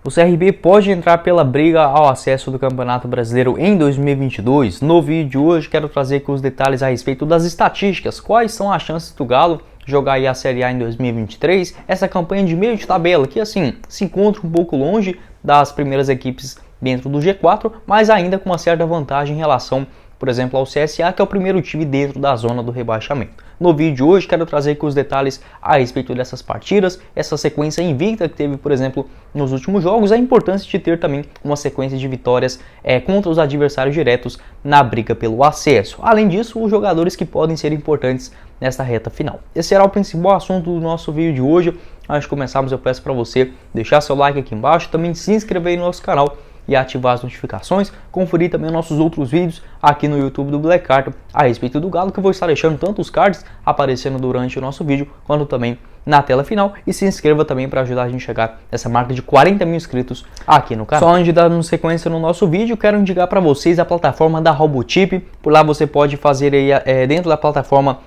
O CRB pode entrar pela briga ao acesso do Campeonato Brasileiro em 2022. No vídeo de hoje quero trazer aqui os detalhes a respeito das estatísticas. Quais são as chances do Galo jogar aí a Série A em 2023? Essa campanha de meio de tabela que assim se encontra um pouco longe das primeiras equipes dentro do G4, mas ainda com uma certa vantagem em relação, por exemplo, ao CSA, que é o primeiro time dentro da zona do rebaixamento. No vídeo de hoje quero trazer aqui os detalhes a respeito dessas partidas, essa sequência invicta que teve, por exemplo, nos últimos jogos, a importância de ter também uma sequência de vitórias contra os adversários diretos na briga pelo acesso. Além disso, os jogadores que podem ser importantes nesta reta final. Esse será o principal assunto do nosso vídeo de hoje. Antes de começarmos, eu peço para você deixar seu like aqui embaixo, também se inscrever no nosso canal e ativar as notificações, conferir também nossos outros vídeos aqui no YouTube do Black Card a respeito do Galo, que eu vou estar deixando tanto os cards aparecendo durante o nosso vídeo, quanto também na tela final, e se inscreva também para ajudar a gente a chegar nessa marca de 40 mil inscritos aqui no canal. Só antes de dar sequência no nosso vídeo, quero indicar para vocês a plataforma da Robotip. Por lá você pode fazer aí, dentro da plataforma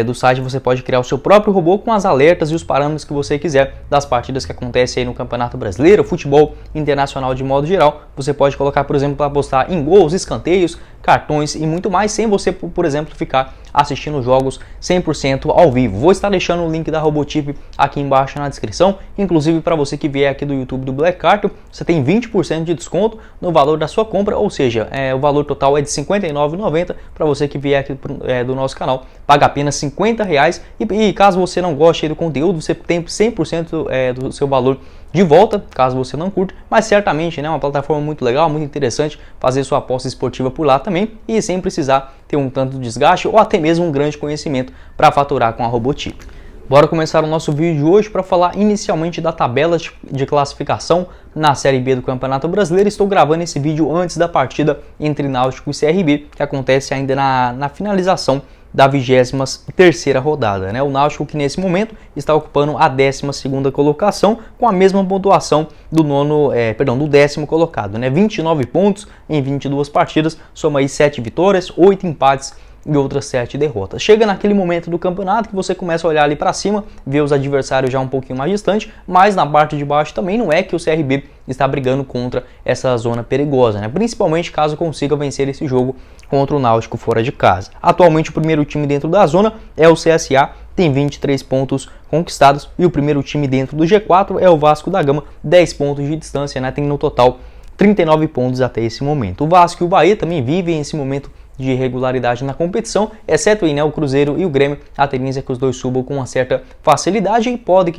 do site, você pode criar o seu próprio robô com as alertas e os parâmetros que você quiser das partidas que acontecem aí no Campeonato Brasileiro, futebol internacional de modo geral. Você pode colocar, por exemplo, para apostar em gols, escanteios, cartões e muito mais, sem você, por exemplo, ficar assistindo jogos 100% ao vivo. Vou estar deixando o link da Robotip aqui embaixo na descrição, inclusive para você que vier aqui do YouTube do Black Card, você tem 20% de desconto no valor da sua compra, ou seja, o valor total é de R$ 59,90. Para você que vier aqui do nosso canal, paga apenas R$ 50 e caso você não goste do conteúdo, você tem 100% do seu valor de volta, caso você não curta, mas certamente é uma plataforma muito legal, muito interessante fazer sua aposta esportiva por lá também e sem precisar ter um tanto de desgaste ou até mesmo um grande conhecimento para faturar com a Robotip. Bora começar o nosso vídeo de hoje para falar inicialmente da tabela de classificação na Série B do Campeonato Brasileiro. Estou gravando esse vídeo antes da partida entre Náutico e CRB, que acontece ainda na finalização da 23ª rodada, O Náutico, que nesse momento está ocupando a 12ª colocação com a mesma pontuação do do 10º colocado, 29 pontos em 22 partidas, soma aí 7 vitórias, 8 empates e outras 7 derrotas. Chega naquele momento do campeonato que você começa a olhar ali para cima, ver os adversários já um pouquinho mais distante, mas na parte de baixo também não é que o CRB está brigando contra essa zona perigosa, principalmente caso consiga vencer esse jogo contra o Náutico fora de casa. Atualmente o primeiro time dentro da zona é o CSA, tem 23 pontos conquistados, e o primeiro time dentro do G4 é o Vasco da Gama, 10 pontos de distância, tem no total 39 pontos até esse momento. O Vasco e o Bahia também vivem esse momento de irregularidade na competição, exceto o Cruzeiro e o Grêmio. A tendência é que os dois subam com uma certa facilidade e pode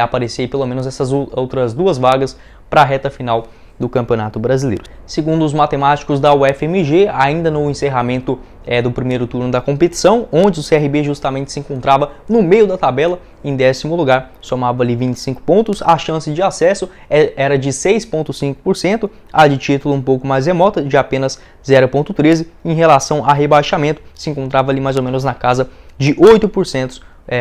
aparecer aí pelo menos essas outras duas vagas para a reta final do Campeonato Brasileiro. Segundo os matemáticos da UFMG, ainda no encerramento do primeiro turno da competição, onde o CRB justamente se encontrava no meio da tabela, em 10º lugar, somava ali 25 pontos, a chance de acesso era de 6,5%, a de título um pouco mais remota, de apenas 0,13%, em relação a rebaixamento, se encontrava ali mais ou menos na casa de 8%,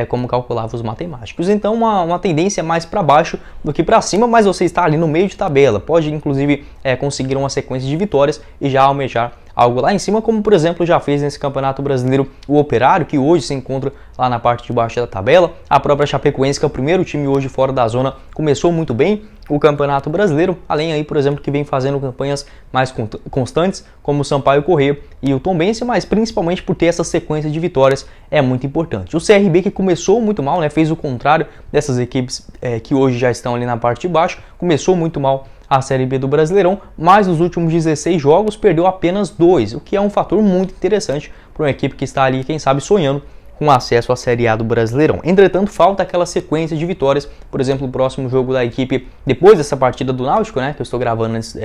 como calculavam os matemáticos. Então uma tendência mais para baixo do que para cima, mas você está ali no meio de tabela, pode inclusive conseguir uma sequência de vitórias e já almejar algo lá em cima, como por exemplo já fez nesse Campeonato Brasileiro o Operário, que hoje se encontra lá na parte de baixo da tabela. A própria Chapecoense, que é o primeiro time hoje fora da zona, começou muito bem o Campeonato Brasileiro, além aí, por exemplo, que vem fazendo campanhas mais constantes, como o Sampaio Corrêa e o Tombense, mas principalmente por ter essa sequência de vitórias é muito importante. O CRB, que começou muito mal, fez o contrário dessas equipes que hoje já estão ali na parte de baixo, começou muito mal a Série B do Brasileirão, mas nos últimos 16 jogos perdeu apenas 2, o que é um fator muito interessante para uma equipe que está ali, quem sabe, sonhando com acesso à Série A do Brasileirão. Entretanto, falta aquela sequência de vitórias. Por exemplo, o próximo jogo da equipe, depois dessa partida do Náutico, que eu estou gravando antes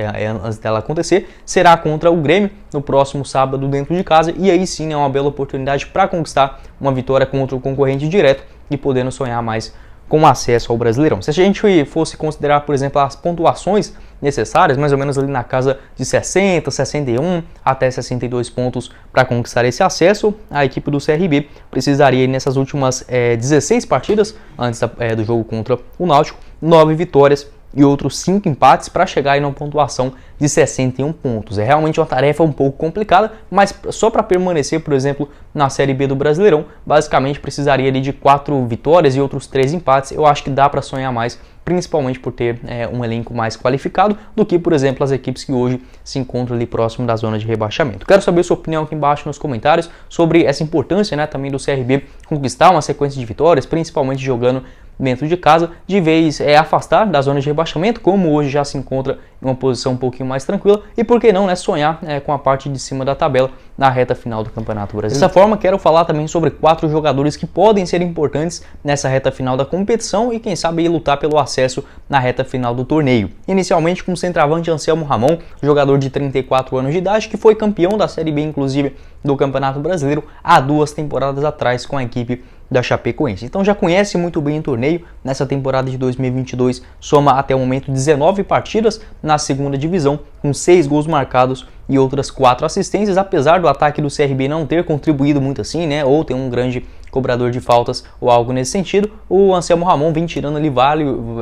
dela acontecer, será contra o Grêmio, no próximo sábado dentro de casa, e aí sim é uma bela oportunidade para conquistar uma vitória contra o concorrente direto e podendo sonhar mais com acesso ao Brasileirão. Se a gente fosse considerar, por exemplo, as pontuações necessárias, mais ou menos ali na casa de 60, 61 até 62 pontos para conquistar esse acesso, a equipe do CRB precisaria nessas últimas 16 partidas antes do jogo contra o Náutico, 9 vitórias e outros 5 empates para chegar em uma pontuação de 61 pontos. É realmente uma tarefa um pouco complicada, mas só para permanecer, por exemplo, na Série B do Brasileirão, basicamente precisaria ali de 4 vitórias e outros 3 empates. Eu acho que dá para sonhar mais, principalmente por ter um elenco mais qualificado do que, por exemplo, as equipes que hoje se encontram ali próximo da zona de rebaixamento. Quero saber sua opinião aqui embaixo nos comentários sobre essa importância, né, também do CRB conquistar uma sequência de vitórias, principalmente jogando dentro de casa, de vez afastar da zona de rebaixamento, como hoje já se encontra em uma posição um pouquinho mais tranquila, e por que não, né, sonhar com a parte de cima da tabela na reta final do Campeonato Brasileiro. Dessa forma, quero falar também sobre 4 jogadores que podem ser importantes nessa reta final da competição e quem sabe lutar pelo acesso na reta final do torneio. Inicialmente com o centroavante Anselmo Ramon, jogador de 34 anos de idade, que foi campeão da Série B, inclusive, do Campeonato Brasileiro há 2 temporadas atrás com a equipe da Chapecoense. Então já conhece muito bem o torneio. Nessa temporada de 2022 soma até o momento 19 partidas na segunda divisão, com 6 gols marcados e outras 4 assistências, apesar do ataque do CRB não ter contribuído muito assim, né, ou ter um grande cobrador de faltas ou algo nesse sentido. O Anselmo Ramon vem tirando ali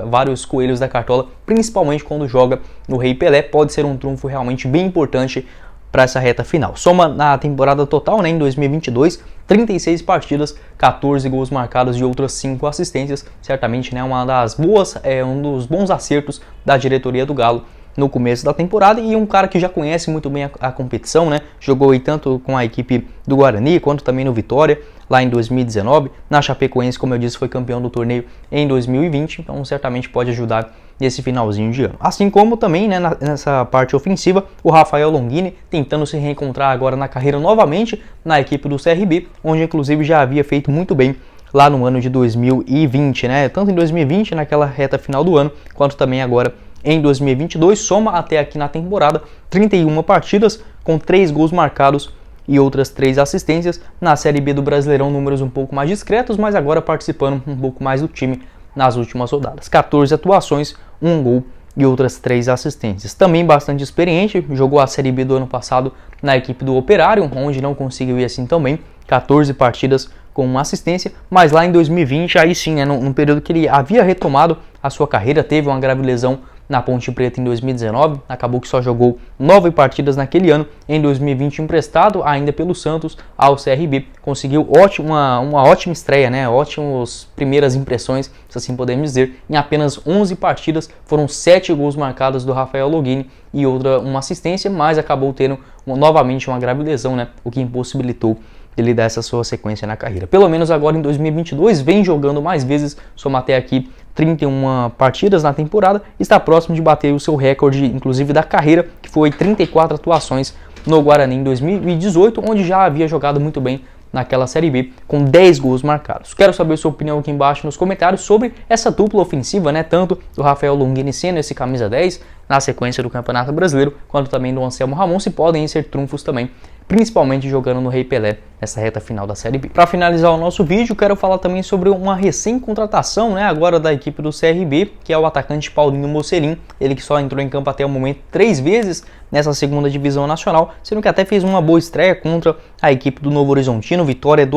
vários coelhos da cartola, principalmente quando joga no Rei Pelé. Pode ser um trunfo realmente bem importante para essa reta final. Soma na temporada total, né, em 2022, 36 partidas, 14 gols marcados e outras 5 assistências. Certamente, né, um dos bons acertos da diretoria do Galo no começo da temporada, e um cara que já conhece muito bem a competição, né? Jogou aí tanto com a equipe do Guarani quanto também no Vitória lá em 2019. Na Chapecoense, como eu disse, foi campeão do torneio em 2020, então certamente pode ajudar nesse finalzinho de ano. Assim como também, né, nessa parte ofensiva, o Rafael Longini tentando se reencontrar agora na carreira novamente na equipe do CRB, onde inclusive já havia feito muito bem lá no ano de 2020, né? Tanto em 2020, naquela reta final do ano, quanto também agora em 2022, soma até aqui na temporada 31 partidas com 3 gols marcados e outras 3 assistências. Na Série B do Brasileirão, números um pouco mais discretos, mas agora participando um pouco mais do time nas últimas rodadas. 14 atuações, 1 gol e outras 3 assistências. Também bastante experiente, jogou a Série B do ano passado na equipe do Operário, onde não conseguiu ir assim tão bem. 14 partidas com uma assistência, mas lá em 2020, aí sim, né, num período que ele havia retomado a sua carreira, teve uma grave lesão na Ponte Preta em 2019, acabou que só jogou 9 partidas naquele ano. Em 2020, emprestado ainda pelo Santos ao CRB, conseguiu uma ótima estreia, né? Ótimas primeiras impressões, se assim podemos dizer. Em apenas 11 partidas, foram 7 gols marcados do Rafael Longini e uma assistência, mas acabou tendo novamente uma grave lesão, né? O que impossibilitou ele dar essa sua sequência na carreira. Pelo menos agora em 2022, vem jogando mais vezes, soma até aqui 31 partidas na temporada, está próximo de bater o seu recorde, inclusive da carreira, que foi 34 atuações no Guarani em 2018, onde já havia jogado muito bem naquela Série B, com 10 gols marcados. Quero saber sua opinião aqui embaixo nos comentários sobre essa dupla ofensiva, né, tanto do Rafael Longini sendo esse camisa 10 na sequência do Campeonato Brasileiro, quanto também do Anselmo Ramon, se podem ser trunfos também, principalmente jogando no Rei Pelé nessa reta final da Série B. Para finalizar o nosso vídeo, quero falar também sobre uma recém-contratação, né, agora da equipe do CRB, que é o atacante Paulinho Mocelin, ele que só entrou em campo até o momento 3 vezes nessa segunda divisão nacional, sendo que até fez uma boa estreia contra a equipe do Novo Horizontino, vitória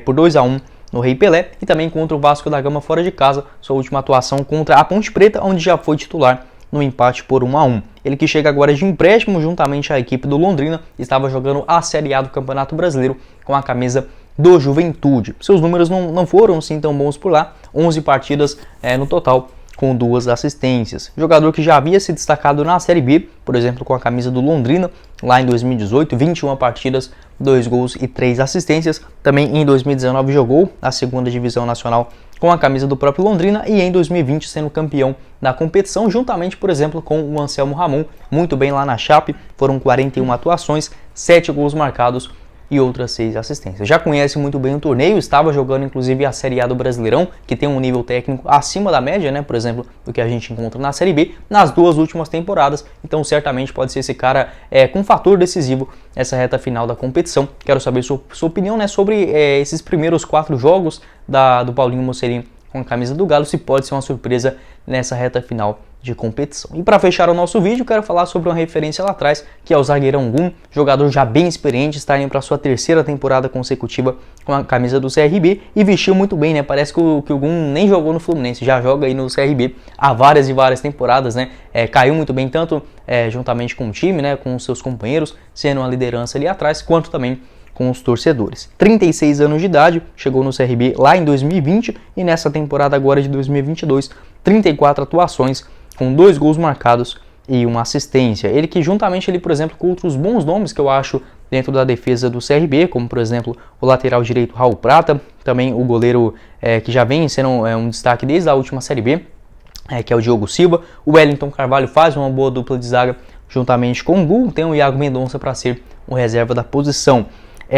por 2-1 no Rei Pelé, e também contra o Vasco da Gama fora de casa, sua última atuação contra a Ponte Preta, onde já foi titular no empate por 1-1. Ele que chega agora de empréstimo juntamente à equipe do Londrina, estava jogando a Série A do Campeonato Brasileiro com a camisa do Juventude. Seus números não foram assim tão bons por lá, 11 partidas no total, com 2 assistências. Jogador que já havia se destacado na Série B, por exemplo, com a camisa do Londrina, lá em 2018, 21 partidas, 2 gols e 3 assistências. Também em 2019 jogou a segunda divisão nacional com a camisa do próprio Londrina e em 2020 sendo campeão da competição, juntamente, por exemplo, com o Anselmo Ramon, muito bem lá na Chape, foram 41 atuações, 7 gols marcados e outras 6 assistências. Já conhece muito bem o torneio, estava jogando inclusive a Série A do Brasileirão, que tem um nível técnico acima da média, né, por exemplo, do que a gente encontra na Série B, nas 2 últimas temporadas, então certamente pode ser esse cara com fator decisivo nessa reta final da competição. Quero saber sua opinião, né, sobre esses primeiros 4 jogos do Paulinho Mocelin com a camisa do Galo, se pode ser uma surpresa nessa reta final de competição. E para fechar o nosso vídeo, quero falar sobre uma referência lá atrás, que é o zagueirão Gum, jogador já bem experiente, está indo para sua terceira temporada consecutiva com a camisa do CRB e vestiu muito bem, né? Parece que o Gum nem jogou no Fluminense, já joga aí no CRB há várias e várias temporadas, né? Caiu muito bem, tanto juntamente com o time, né? Com os seus companheiros, sendo uma liderança ali atrás, quanto também com os torcedores. 36 anos de idade, chegou no CRB lá em 2020 e nessa temporada agora de 2022, 34 atuações, com 2 gols marcados e uma assistência. Ele que juntamente, por exemplo, com outros bons nomes que eu acho dentro da defesa do CRB, como por exemplo o lateral direito Raul Prata, também o goleiro que já vem sendo um destaque desde a última Série B, que é o Diogo Silva. O Wellington Carvalho faz uma boa dupla de zaga juntamente com o Gul, tem o Iago Mendonça para ser o reserva da posição.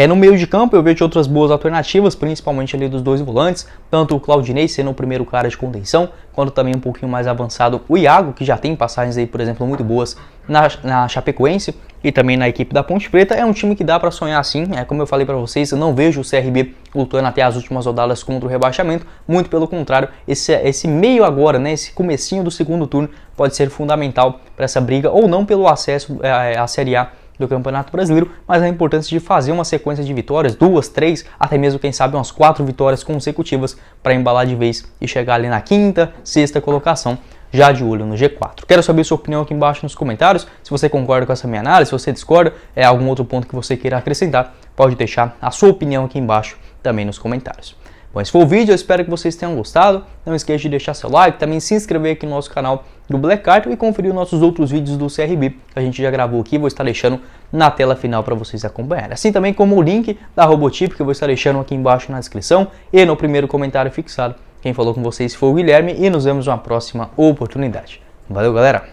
No meio de campo eu vejo outras boas alternativas, principalmente ali dos 2 volantes, tanto o Claudinei sendo o primeiro cara de contenção, quanto também um pouquinho mais avançado o Iago, que já tem passagens aí, por exemplo, muito boas na Chapecoense e também na equipe da Ponte Preta. É um time que dá para sonhar assim, como eu falei para vocês, eu não vejo o CRB lutando até as últimas rodadas contra o rebaixamento, muito pelo contrário, esse meio agora, né, esse comecinho do segundo turno pode ser fundamental para essa briga, ou não pelo acesso à Série A do Campeonato Brasileiro, mas a importância de fazer uma sequência de vitórias, 2, 3, até mesmo quem sabe umas 4 vitórias consecutivas para embalar de vez e chegar ali na 5ª, 6ª colocação, já de olho no G4. Quero saber sua opinião aqui embaixo nos comentários, se você concorda com essa minha análise, se você discorda, algum outro ponto que você queira acrescentar, pode deixar a sua opinião aqui embaixo também nos comentários. Bom, esse foi o vídeo, eu espero que vocês tenham gostado. Não esqueça de deixar seu like, também se inscrever aqui no nosso canal do Black Carton e conferir nossos outros vídeos do CRB que a gente já gravou aqui, vou estar deixando na tela final para vocês acompanharem. Assim também como o link da Robotip, que eu vou estar deixando aqui embaixo na descrição e no primeiro comentário fixado. Quem falou com vocês foi o Guilherme e nos vemos numa próxima oportunidade. Valeu, galera!